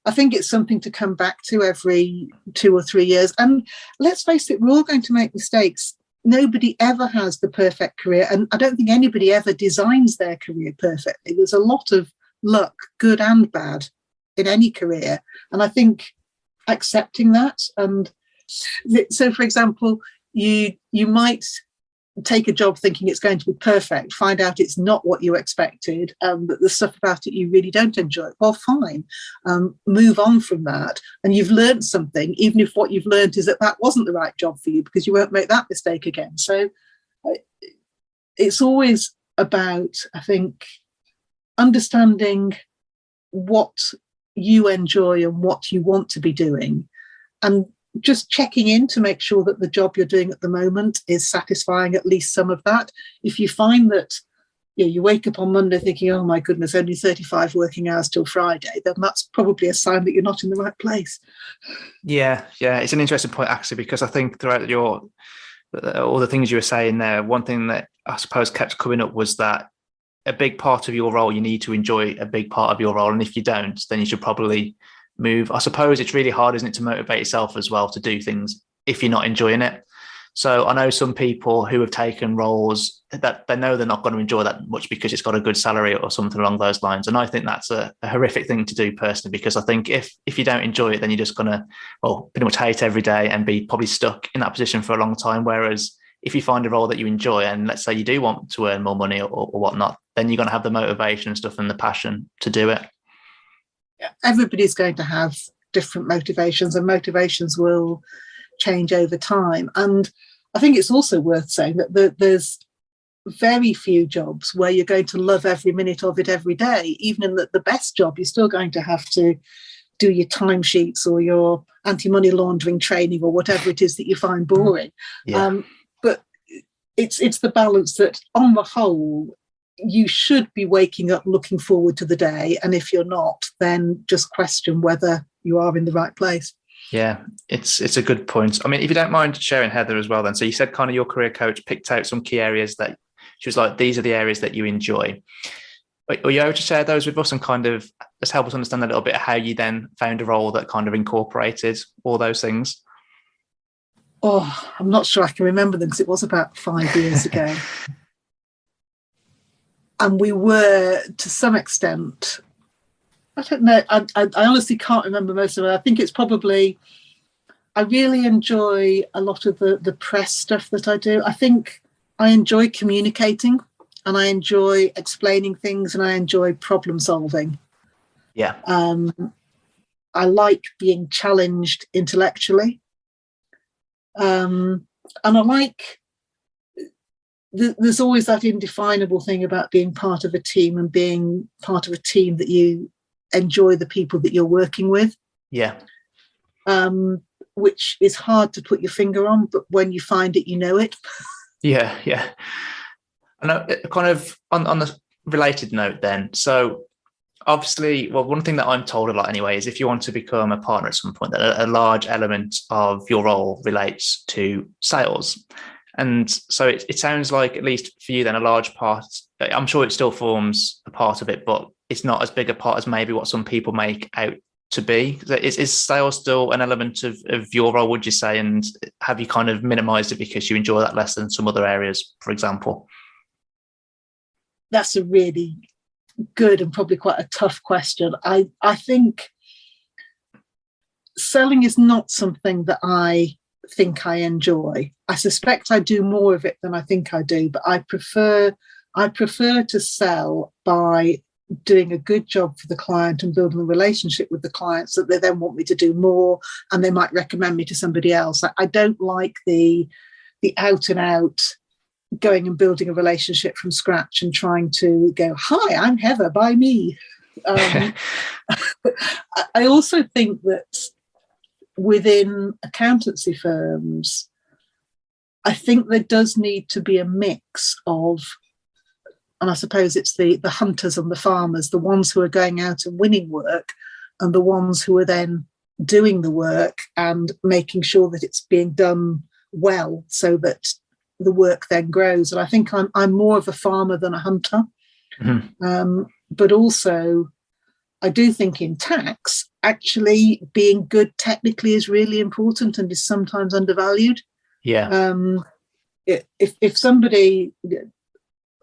I think it's something to come back to every 2 or 3 years. And let's face it, we're all going to make mistakes. Nobody ever has the perfect career. And I don't think anybody ever designs their career perfectly. There's a lot of luck, good and bad, in any career. And I think accepting that. And so, for example, you might take a job thinking it's going to be perfect, find out it's not what you expected, that there's stuff about it you really don't enjoy. Well, fine, move on from that. And you've learned something, even if what you've learned is that wasn't the right job for you, because you won't make that mistake again. So it's always about, I think, understanding what you enjoy and what you want to be doing, and just checking in to make sure that the job you're doing at the moment is satisfying at least some of that. If you find that you wake up on Monday thinking, oh my goodness, only 35 working hours till Friday, then that's probably a sign that you're not in the right place. Yeah, it's an interesting point, actually, because I think throughout all the things you were saying there, one thing that I suppose kept coming up was that a big part of your role, you need to enjoy a big part of your role. And if you don't, then you should probably move. I suppose it's really hard, isn't it, to motivate yourself as well to do things if you're not enjoying it. So I know some people who have taken roles that they know they're not going to enjoy that much because it's got a good salary or something along those lines. And I think that's a horrific thing to do personally, because I think if you don't enjoy it, then you're just going to, pretty much hate every day and be probably stuck in that position for a long time. Whereas if you find a role that you enjoy, and let's say you do want to earn more money or whatnot, then you're going to have the motivation and stuff and the passion to do it. Everybody's going to have different motivations, and motivations will change over time. And I think it's also worth saying that there's very few jobs where you're going to love every minute of it every day. Even in the best job, you're still going to have to do your timesheets or your anti-money laundering training or whatever it is that you find boring. Yeah. But it's the balance that, on the whole, you should be waking up looking forward to the day. And if you're not, then just question whether you are in the right place. Yeah, it's a good point. I mean, if you don't mind sharing, Heather, as well then. So you said kind of your career coach picked out some key areas that she was like, these are the areas that you enjoy. Are you able to share those with us and kind of just help us understand a little bit how you then found a role that kind of incorporated all those things? Oh, I'm not sure I can remember them because it was about 5 years ago. And we were, to some extent, I don't know, I honestly can't remember most of it. I think it's probably, I really enjoy a lot of the press stuff that I do. I think I enjoy communicating, and I enjoy explaining things, and I enjoy problem solving. Yeah. I like being challenged intellectually. And I like there's always that indefinable thing about being part of a team and being part of a team that you enjoy the people that you're working with. Yeah. Which is hard to put your finger on, but when you find it, you know it. Yeah. And kind of on the related note then, so obviously, well, one thing that I'm told a lot anyway is if you want to become a partner at some point, that a large element of your role relates to sales. And so it sounds like, at least for you then, a large part, I'm sure it still forms a part of it, but it's not as big a part as maybe what some people make out to be. Is sales still an element of your role, would you say? And have you kind of minimized it because you enjoy that less than some other areas, for example? That's a really good and probably quite a tough question. I think selling is not something that I think I enjoy. I suspect I do more of it than I think I do, but I prefer to sell by doing a good job for the client and building a relationship with the client so that they then want me to do more and they might recommend me to somebody else. I don't like the out and out going and building a relationship from scratch and trying to go, hi, I'm Heather, buy me. I also think that within accountancy firms, I think there does need to be a mix of, and I suppose it's the hunters and the farmers, the ones who are going out and winning work and the ones who are then doing the work and making sure that it's being done well so that the work then grows. And I think I'm more of a farmer than a hunter. Mm-hmm. But also, I do think in tax, actually being good technically is really important and is sometimes undervalued. Yeah. If somebody,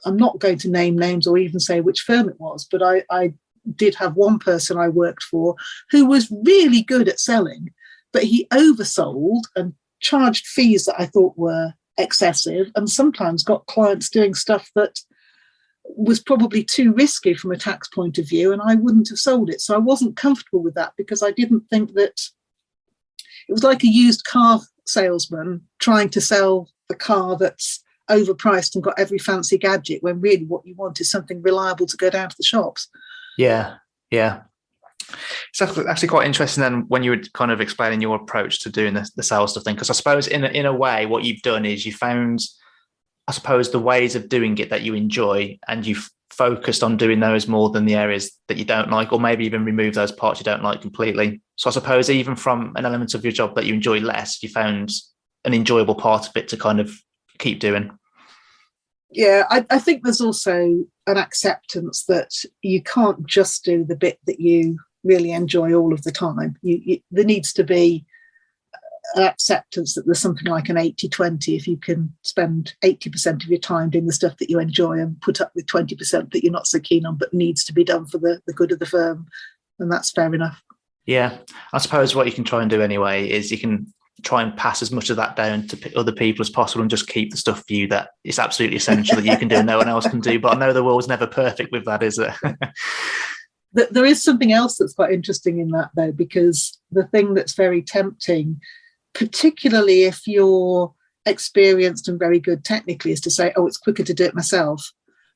I'm not going to name names or even say which firm it was, but I did have one person I worked for who was really good at selling, but he oversold and charged fees that I thought were excessive and sometimes got clients doing stuff that was probably too risky from a tax point of view, and I wouldn't have sold it. So I wasn't comfortable with that because I didn't think that it was like a used car salesman trying to sell the car that's overpriced and got every fancy gadget when really what you want is something reliable to go down to the shops. Yeah. It's actually quite interesting then when you were kind of explaining your approach to doing the sales stuff thing, because I suppose in a way what you've done is you found, I suppose, the ways of doing it that you enjoy, and you've focused on doing those more than the areas that you don't like, or maybe even remove those parts you don't like completely. So I suppose even from an element of your job that you enjoy less, you found an enjoyable part of it to kind of keep doing. Yeah, I think there's also an acceptance that you can't just do the bit that you really enjoy all of the time. There needs to be an acceptance that there's something like an 80-20. If you can spend 80% of your time doing the stuff that you enjoy and put up with 20% that you're not so keen on but needs to be done for the good of the firm, then that's fair enough. Yeah, I suppose what you can try and do anyway is you can try and pass as much of that down to other people as possible and just keep the stuff for you that is absolutely essential that you can do and no one else can do. But I know the world's never perfect with that, is it? There is something else that's quite interesting in that, though, because the thing that's very tempting, particularly if you're experienced and very good technically, is to say, oh, it's quicker to do it myself.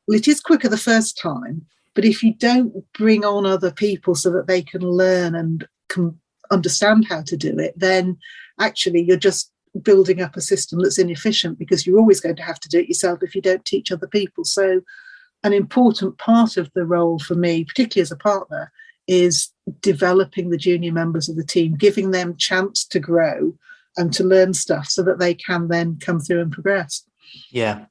Well, it is quicker the first time, but if you don't bring on other people so that they can learn and can understand how to do it, then actually you're just building up a system that's inefficient because you're always going to have to do it yourself if you don't teach other people. So an important part of the role for me, particularly as a partner, is developing the junior members of the team, giving them chance to grow and to learn stuff so that they can then come through and progress. Yeah.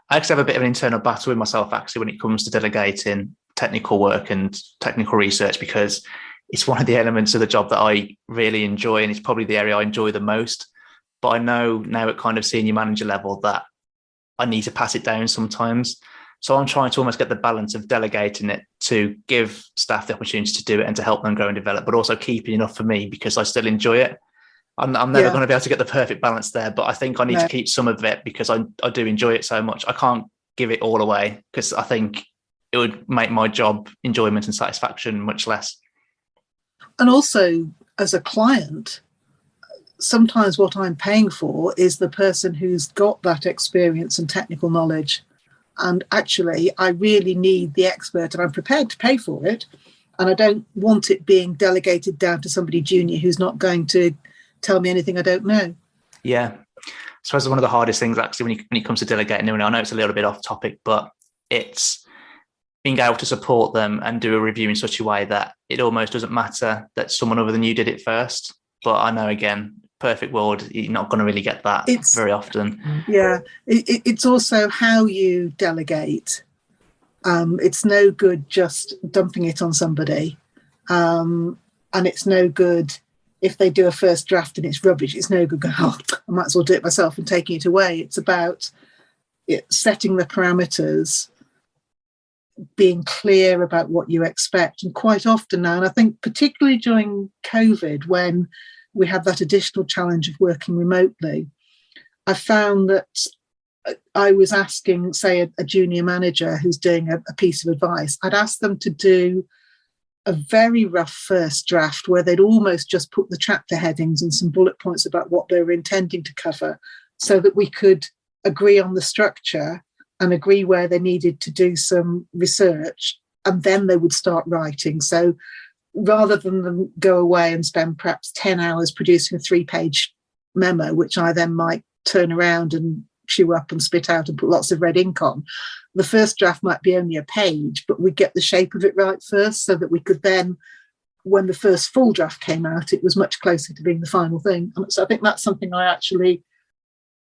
I actually have a bit of an internal battle with myself, actually, when it comes to delegating technical work and technical research, because it's one of the elements of the job that I really enjoy, and it's probably the area I enjoy the most. But I know now at kind of senior manager level that I need to pass it down sometimes. So I'm trying to almost get the balance of delegating it to give staff the opportunity to do it and to help them grow and develop, but also keeping enough for me because I still enjoy it. I'm never going to be able to get the perfect balance there, but I think I need to keep some of it because I do enjoy it so much. I can't give it all away because I think it would make my job enjoyment and satisfaction much less. And also, as a client, sometimes what I'm paying for is the person who's got that experience and technical knowledge. And actually, I really need the expert, and I'm prepared to pay for it. And I don't want it being delegated down to somebody junior who's not going to tell me anything I don't know. Yeah. So that's one of the hardest things, actually, when it comes to delegating. I know it's a little bit off topic, but it's being able to support them and do a review in such a way that it almost doesn't matter that someone other than you did it first. But I know, again, perfect world, you're not going to really get that very often. Yeah. It's also how you delegate. It's no good just dumping it on somebody. And it's no good if they do a first draft and it's rubbish. It's no good going, I might as well do it myself and taking it away. It's about setting the parameters, being clear about what you expect. And quite often now, and I think particularly during COVID, when we had that additional challenge of working remotely, I found that I was asking, say, a junior manager who's doing a piece of advice, I'd ask them to do a very rough first draft where they'd almost just put the chapter headings and some bullet points about what they were intending to cover, so that we could agree on the structure and agree where they needed to do some research, and then they would start writing. So rather than them go away and spend perhaps 10 hours producing a 3-page memo, which I then might turn around and chew up and spit out and put lots of red ink on, the first draft might be only a page, but we'd get the shape of it right first, so that we could then, when the first full draft came out, it was much closer to being the final thing. And so I think that's something I actually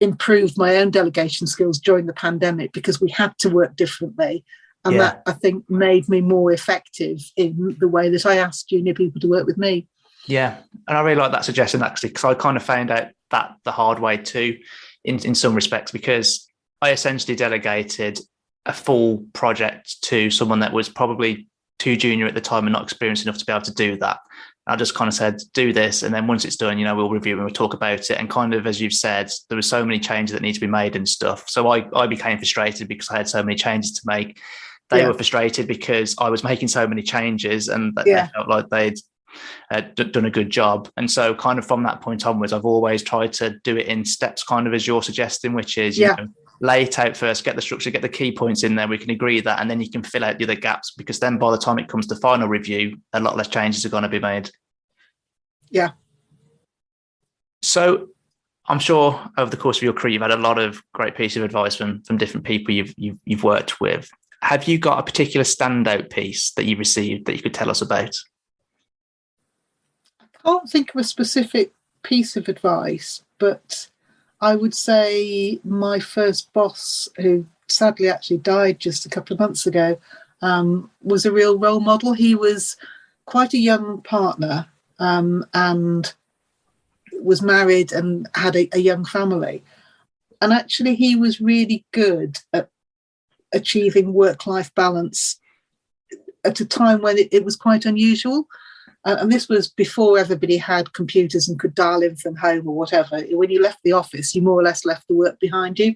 improved my own delegation skills during the pandemic, because we had to work differently. And that, I think, made me more effective in the way that I asked junior people to work with me. Yeah. And I really like that suggestion, actually, because I kind of found out that the hard way too, in some respects, because I essentially delegated a full project to someone that was probably too junior at the time and not experienced enough to be able to do that. I just kind of said, do this, and then once it's done, we'll review and we'll talk about it. And kind of, as you've said, there were so many changes that need to be made and stuff. So I became frustrated because I had so many changes to make. They were frustrated because I was making so many changes, and they felt like they'd done a good job. And so kind of from that point onwards, I've always tried to do it in steps, kind of as you're suggesting, which is, you know, lay it out first, get the structure, get the key points in there, we can agree that, and then you can fill out the other gaps, because then by the time it comes to final review, a lot less changes are going to be made. Yeah. So I'm sure over the course of your career, you've had a lot of great pieces of advice from different people you've worked with. Have you got a particular standout piece that you received that you could tell us about? I can't think of a specific piece of advice, but I would say my first boss, who sadly actually died just a couple of months ago, was a real role model. He was quite a young partner, and was married and had a young family. And actually, he was really good at achieving work-life balance at a time when it was quite unusual. And this was before everybody had computers and could dial in from home or whatever. When you left the office, you more or less left the work behind you.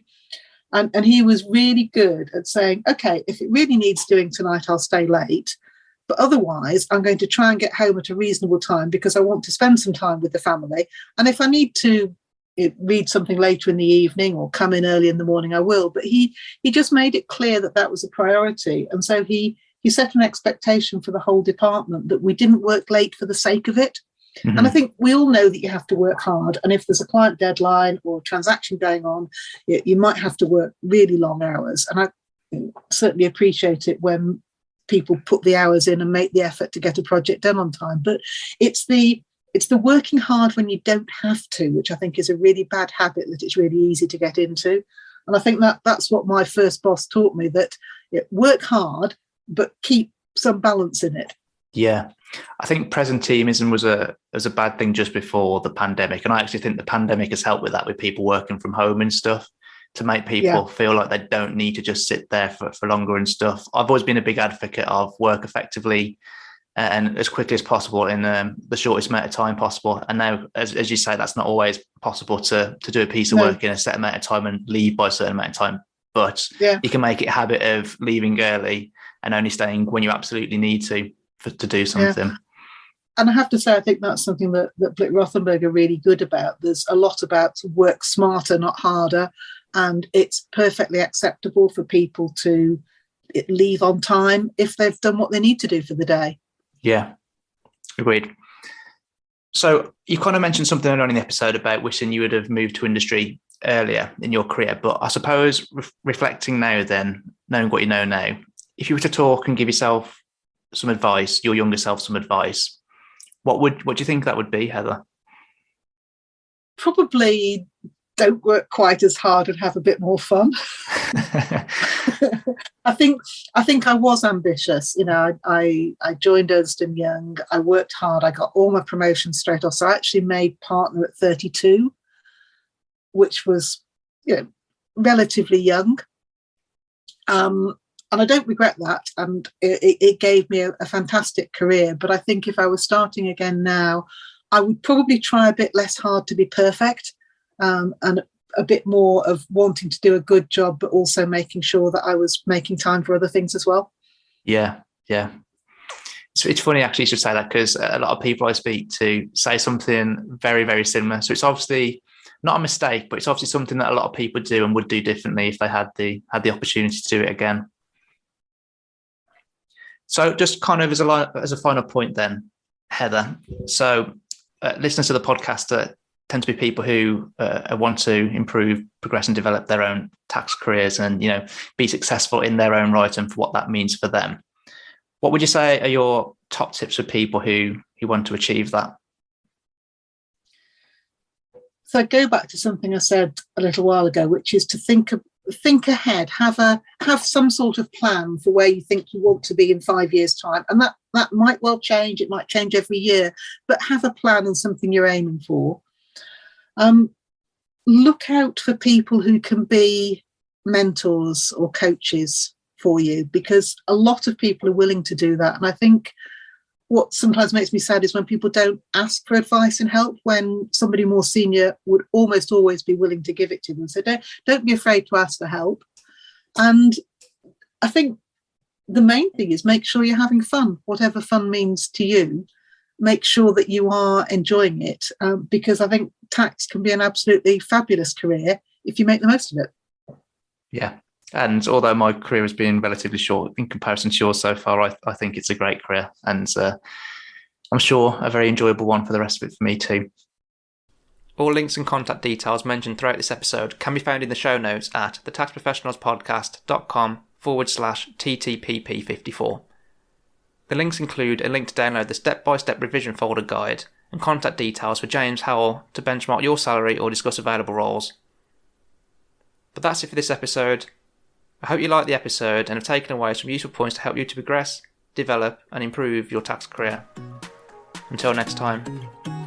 And he was really good at saying, okay, if it really needs doing tonight, I'll stay late. But otherwise, I'm going to try and get home at a reasonable time, because I want to spend some time with the family. And if I need to read something later in the evening or come in early in the morning, I will. But he just made it clear that that was a priority. And so he set an expectation for the whole department that we didn't work late for the sake of it. Mm-hmm. And I think we all know that you have to work hard. And if there's a client deadline or a transaction going on, you might have to work really long hours. And I certainly appreciate it when people put the hours in and make the effort to get a project done on time. But it's the working hard when you don't have to, which I think is a really bad habit that it's really easy to get into. And I think that's what my first boss taught me, that work hard, but keep some balance in it. Yeah. I think presenteeism was a bad thing just before the pandemic. And I actually think the pandemic has helped with that, with people working from home and stuff, to make people feel like they don't need to just sit there for longer and stuff. I've always been a big advocate of work effectively and as quickly as possible in the shortest amount of time possible. And now, as you say, that's not always possible to do a piece of work in a set amount of time and leave by a certain amount of time. But you can make it a habit of leaving early and only staying when you absolutely need to do something. I have to say, I think that's something that Blick Rothenberg are really good about. There's a lot about work smarter, not harder, and it's perfectly acceptable for people to leave on time if they've done what they need to do for the day. Yeah, agreed. So you kind of mentioned something earlier on in the episode about wishing you would have moved to industry earlier in your career, but I suppose reflecting now then, knowing what you know now, if you were to talk and give yourself some advice, your younger self some advice, what do you think that would be, Heather? Probably don't work quite as hard and have a bit more fun. I think I was ambitious. I joined Ernst & Young. I worked hard. I got all my promotions straight off. So I actually made partner at 32, which was, relatively young. And I don't regret that. And it gave me a fantastic career. But I think if I was starting again now, I would probably try a bit less hard to be perfect, and a bit more of wanting to do a good job, but also making sure that I was making time for other things as well. Yeah. It's funny actually you should say that, because a lot of people I speak to say something very, very similar. So it's obviously not a mistake, but it's obviously something that a lot of people do and would do differently if they had the opportunity to do it again. So just kind of as a final point then, Heather, so listeners to the podcast tend to be people who want to improve, progress and develop their own tax careers and, be successful in their own right and for what that means for them. What would you say are your top tips for people who want to achieve that? So I go back to something I said a little while ago, which is to think ahead, have some sort of plan for where you think you want to be in 5 years' time. And that might well change. It might change every year, but have a plan and something you're aiming for. Look out for people who can be mentors or coaches for you, because a lot of people are willing to do that. And I think what sometimes makes me sad is when people don't ask for advice and help, when somebody more senior would almost always be willing to give it to them. So don't be afraid to ask for help. And I think the main thing is make sure you're having fun, whatever fun means to you. Make sure that you are enjoying it, because I think tax can be an absolutely fabulous career if you make the most of it. Yeah. And although my career has been relatively short in comparison to yours so far, I think it's a great career, and I'm sure a very enjoyable one for the rest of it for me too. All links and contact details mentioned throughout this episode can be found in the show notes at thetaxprofessionalspodcast.com/TTPP54. The links include a link to download the step-by-step revision folder guide and contact details for James Howell to benchmark your salary or discuss available roles. But that's it for this episode. I hope you liked the episode and have taken away some useful points to help you to progress, develop and improve your tax career. Until next time.